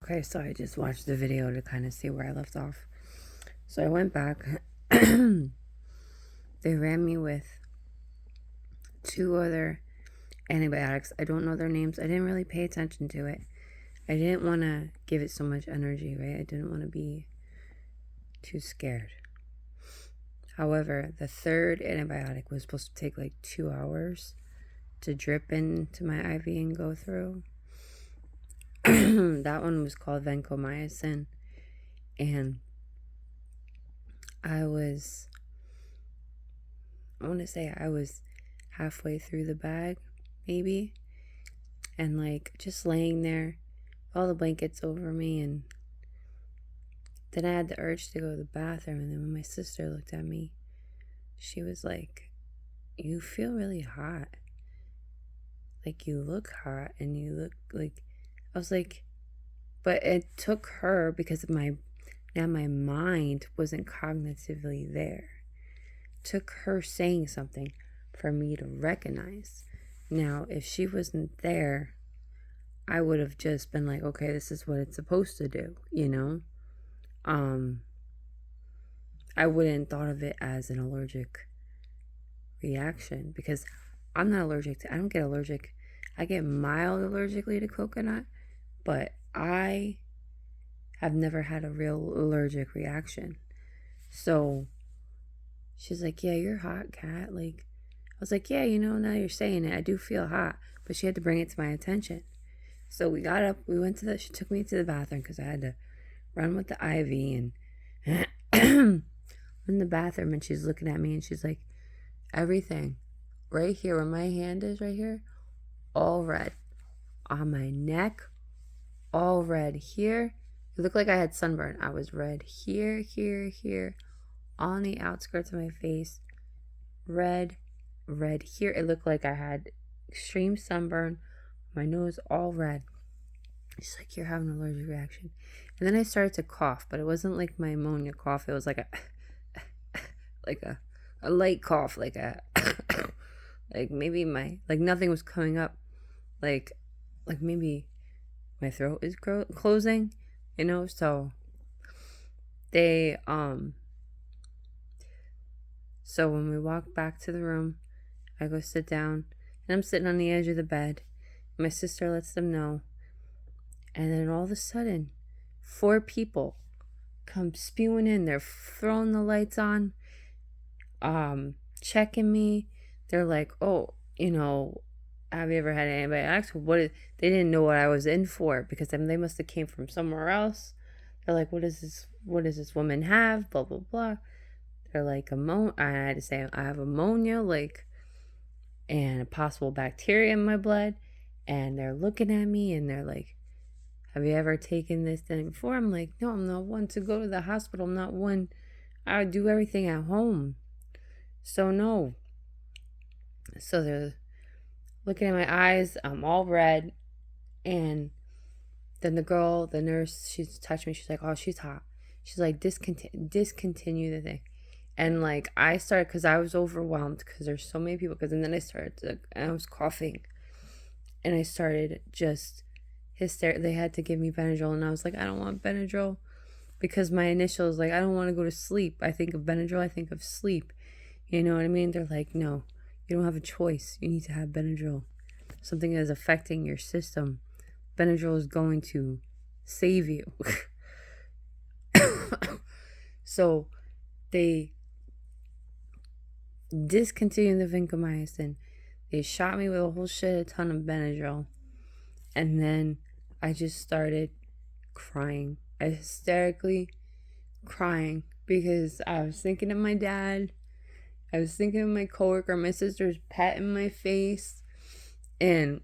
Okay, so I just watched the video to kind of see where I left off. So I went back. They ran me with 2 other antibiotics. I don't know their names. I didn't really pay attention to it. I didn't want to give it so much energy, right? I didn't want to be too scared. However, the third antibiotic was supposed to take like 2 hours to drip into my IV and go through. That one was called vancomycin. And I want to say I was halfway through the bag, maybe. And like just laying there, all the blankets over me. And then I had the urge to go to the bathroom. And then when my sister looked at me, she was like, "You feel really hot. Like you look hot and you look like," I was like, but it took her because of my mind wasn't cognitively there. It took her saying something for me to recognize. Now, if she wasn't there, I would have just been like, okay, this is what it's supposed to do, you know? I wouldn't thought of it as an allergic reaction because I'm not allergic to, I don't get allergic. I get mild allergically to coconut, but I have never had a real allergic reaction. So she's like, yeah, you're hot, Kat. Like, I was like, yeah, now you're saying it, I do feel hot. But she had to bring it to my attention. So we got up, she took me to the bathroom because I had to run with the IV. And I'm in the bathroom and she's looking at me and she's like, everything right here where my hand is right here, all red. On my neck, all red. Here, it looked like I had sunburn. I was red here, here. On the outskirts of my face, red here. It looked like I had extreme sunburn. My nose all red. She's like, you're having an allergic reaction. And then I started to cough, but it wasn't like my ammonia cough. It was like a light cough, like like maybe like nothing was coming up. Like maybe my throat is closing, so they, so when we walk back to the room, I go sit down, and I'm sitting on the edge of the bed. My sister lets them know. And then all of a sudden, 4 people come spewing in. They're throwing the lights on, checking me. They're like, oh, have you ever had antibiotics? They didn't know what I was in for because they must have came from somewhere else. They're like, what does this woman have? Blah, blah, blah. They're like, I had to say, I have ammonia, and a possible bacteria in my blood. And they're looking at me and they're like, have you ever taken this thing before? I'm like, no, I'm not one to go to the hospital. I'm not one. I do everything at home. So no. So they're looking at my eyes. I'm all red. And then the nurse, she's touched me. She's like, oh, she's hot. She's like, discontinue the thing. And like, I started, because I was overwhelmed because there's so many people. And then I was coughing. And I started just hysterical. They had to give me Benadryl. And I was like, I don't want Benadryl. Because my initials, like, I don't want to go to sleep. I think of Benadryl, I think of sleep. You know what I mean? They're like, no, you don't have a choice. You need to have Benadryl. Something is affecting your system. Benadryl is going to save you. So they discontinued the vancomycin. They shot me with a whole ton of Benadryl. And then I just started crying. I hysterically crying because I was thinking of my dad. I was thinking of my coworker. My sister's patting my face. And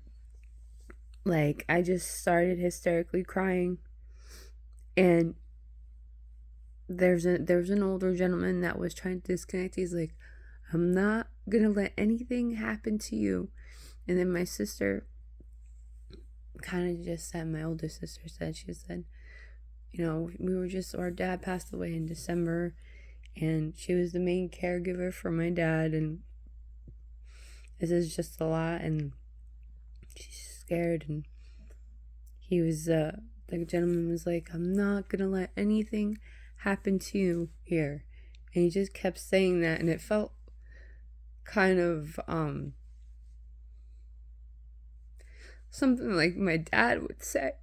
like, I just started hysterically crying. And there was an older gentleman that was trying to disconnect. He's like, I'm not gonna let anything happen to you. And then my sister kind of just said, my older sister said, she said, our dad passed away in December, and she was the main caregiver for my dad, and this is just a lot, and she's scared, and he was the gentleman was like, I'm not gonna let anything happen to you here. And he just kept saying that, and it felt kind of something like my dad would say.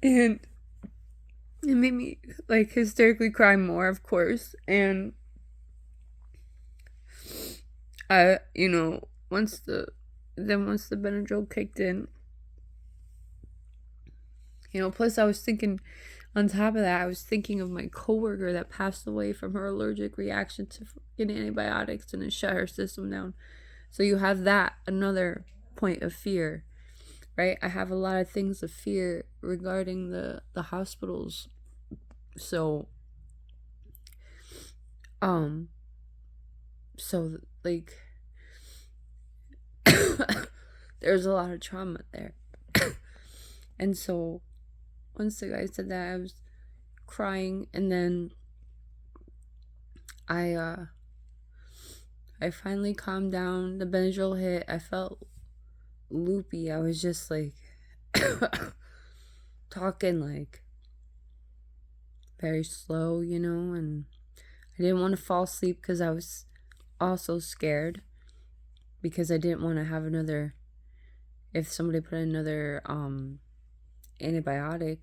And it made me like hysterically cry more, of course. And I, once the Benadryl kicked in, plus I was thinking, on top of that, I was thinking of my coworker that passed away from her allergic reaction to getting antibiotics, and it shut her system down. So you have that, another point of fear, right? I have a lot of things of fear regarding the hospitals. So, like, there's a lot of trauma there. And so, once the guy said that, I was crying, and then I finally calmed down. The Benadryl hit. I felt loopy. I was just like talking like very slow, and I didn't want to fall asleep because I was also scared, because I didn't want to have another, if somebody put another antibiotic,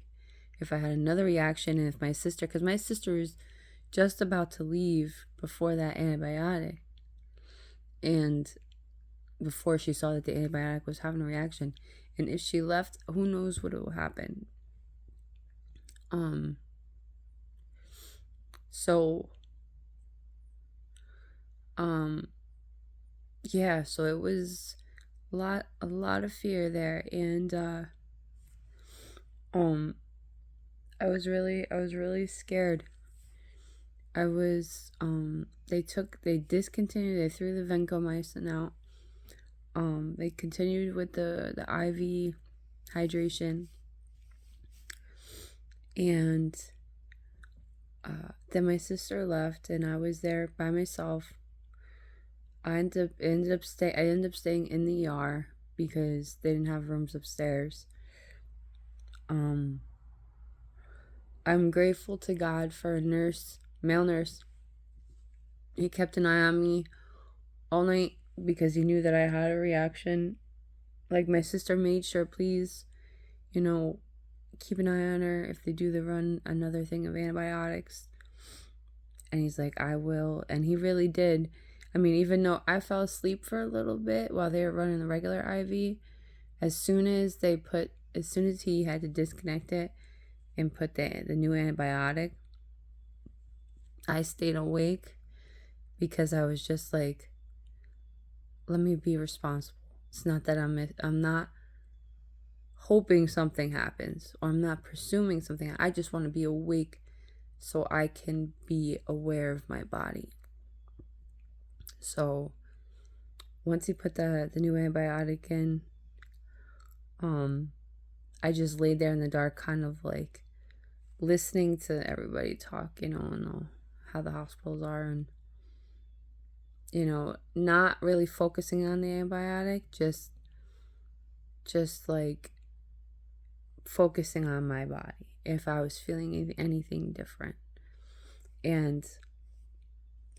if I had another reaction, and if my sister, because my sister was just about to leave before that antibiotic, and before she saw that the antibiotic was having a reaction, and if she left, who knows what will happen. So yeah, so it was a lot of fear there, and I was really scared. I was they discontinued, they threw the vancomycin out. They continued with the IV hydration, and then my sister left, and I was there by myself. I ended up staying in the ER because they didn't have rooms upstairs. I'm grateful to God for a male nurse. He kept an eye on me all night because he knew that I had a reaction. Like, my sister made sure, please, keep an eye on her if they do run another thing of antibiotics. And he's like, I will. And he really did. I mean, even though I fell asleep for a little bit while they were running the regular IV, as soon as he had to disconnect it and put the new antibiotic, I stayed awake because I was just like, let me be responsible. It's not that I'm not hoping something happens, or I'm not presuming something. I just want to be awake so I can be aware of my body. So once he put the new antibiotic in, I just laid there in the dark, kind of like listening to everybody talk, and how the hospitals are, and not really focusing on the antibiotic, just like focusing on my body, if I was feeling anything different. And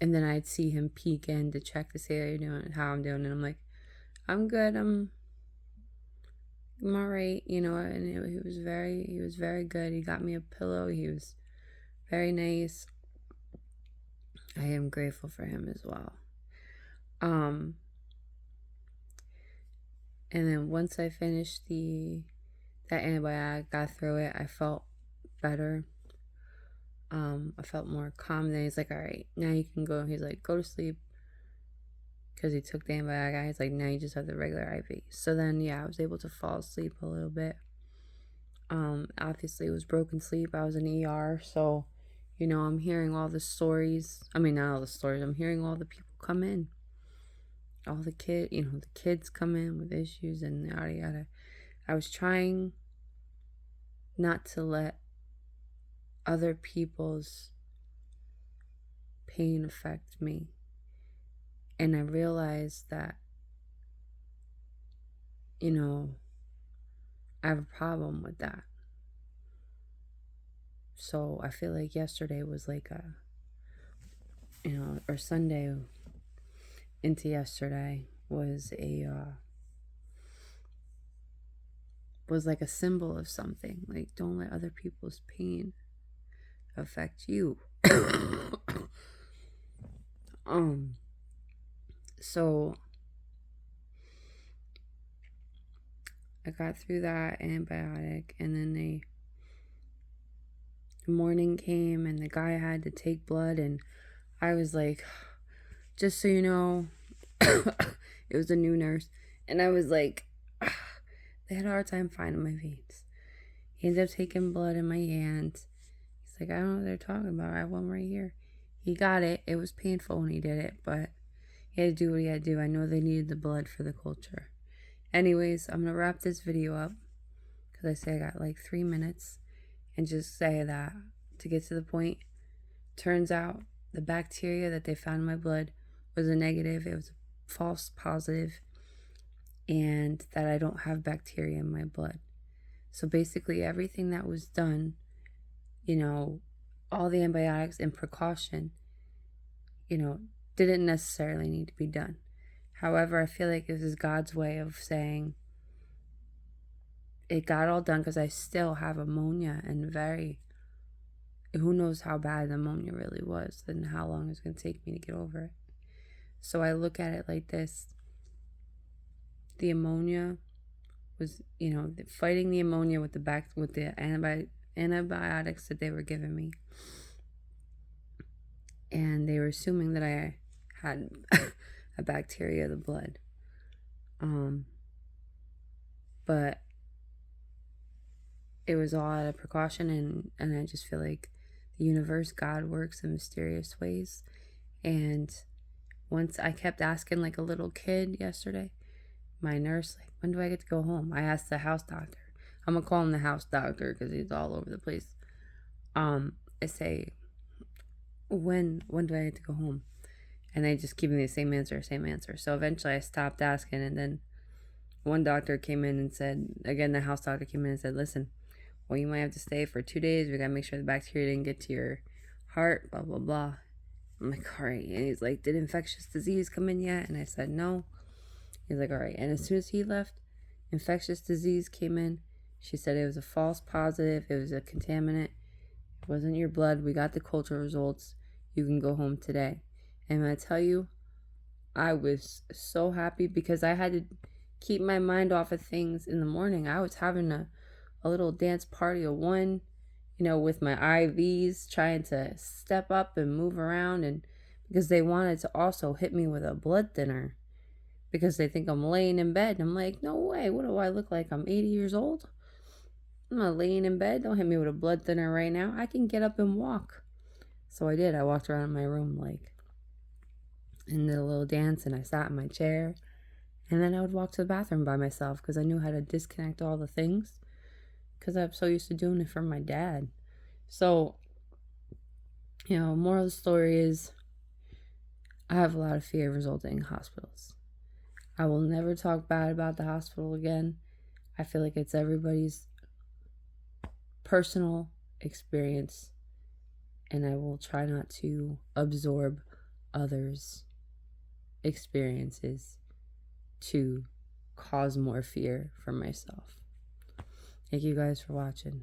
then I'd see him peek in to check to see how I'm doing, and I'm like, I'm good, I'm all right, and he was very good. He got me a pillow. He was very nice. I am grateful for him as well. And then once I finished that antibiotic, got through it, I felt better. I felt more calm. Then he's like, all right, now you can go. He's like, go to sleep. Because he took the antibiotic. He's like, now you just have the regular IV. So then, yeah, I was able to fall asleep a little bit. Obviously it was broken sleep. I was in ER, so, I'm hearing all the stories. I mean, not all the stories. I'm hearing all the people come in. All the kids come in with issues and yada yada. I was trying not to let other people's pain affect me. And I realized that, I have a problem with that. So I feel like yesterday was like a, or Sunday into yesterday was like a symbol of something. Like, don't let other people's pain affect you. So I got through that antibiotic, and then the morning came and the guy had to take blood, and I was like, just so you know, it was a new nurse, and I was like, they had a hard time finding my veins. He ended up taking blood in my hand. He's like, I don't know what they're talking about. I have one right here. He got it. It was painful when he did it, but he had to do what he had to do. I know they needed the blood for the culture. Anyways, I'm going to wrap this video up because I say I got like 3 minutes, and just say that to get to the point, turns out the bacteria that they found in my blood was a negative. It was a false positive, and that I don't have bacteria in my blood. So basically everything that was done, all the antibiotics and precaution, didn't necessarily need to be done. However, I feel like this is God's way of saying it got all done because I still have ammonia, and who knows how bad the ammonia really was and how long it's going to take me to get over it. So I look at it like this. The ammonia was, fighting the ammonia with the antibiotics that they were giving me. And they were assuming that I had a bacteria of the blood. But it was all out of precaution, and I just feel like the universe, God, works in mysterious ways. And once I kept asking like a little kid yesterday, my nurse, like, when do I get to go home? I asked the house doctor. I'm gonna call him the house doctor because he's all over the place. I say, when do I get to go home? And they just keep me the same answer. So eventually I stopped asking, and then one doctor came in and said, again, the house doctor came in and said, listen, well, you might have to stay for 2 days. We gotta make sure the bacteria didn't get to your heart, blah, blah, blah. I'm like, all right. And he's like, did infectious disease come in yet? And I said, no. He's like, all right. And as soon as he left, infectious disease came in. She said it was a false positive. It was a contaminant. It wasn't your blood. We got the culture results. You can go home today. And when I tell you, I was so happy because I had to keep my mind off of things in the morning. I was having a little dance party of one, with my IVs, trying to step up and move around, and because they wanted to also hit me with a blood thinner because they think I'm laying in bed. And I'm like, no way. What do I look like? I'm 80 years old? I'm not laying in bed. Don't hit me with a blood thinner right now. I can get up and walk. So I did. I walked around my room and did a little dance, and I sat in my chair, and then I would walk to the bathroom by myself because I knew how to disconnect all the things because I'm so used to doing it from my dad. So, moral of the story is I have a lot of fear resulting in hospitals. I will never talk bad about the hospital again. I feel like it's everybody's personal experience, and I will try not to absorb others' experiences to cause more fear for myself. Thank you guys for watching.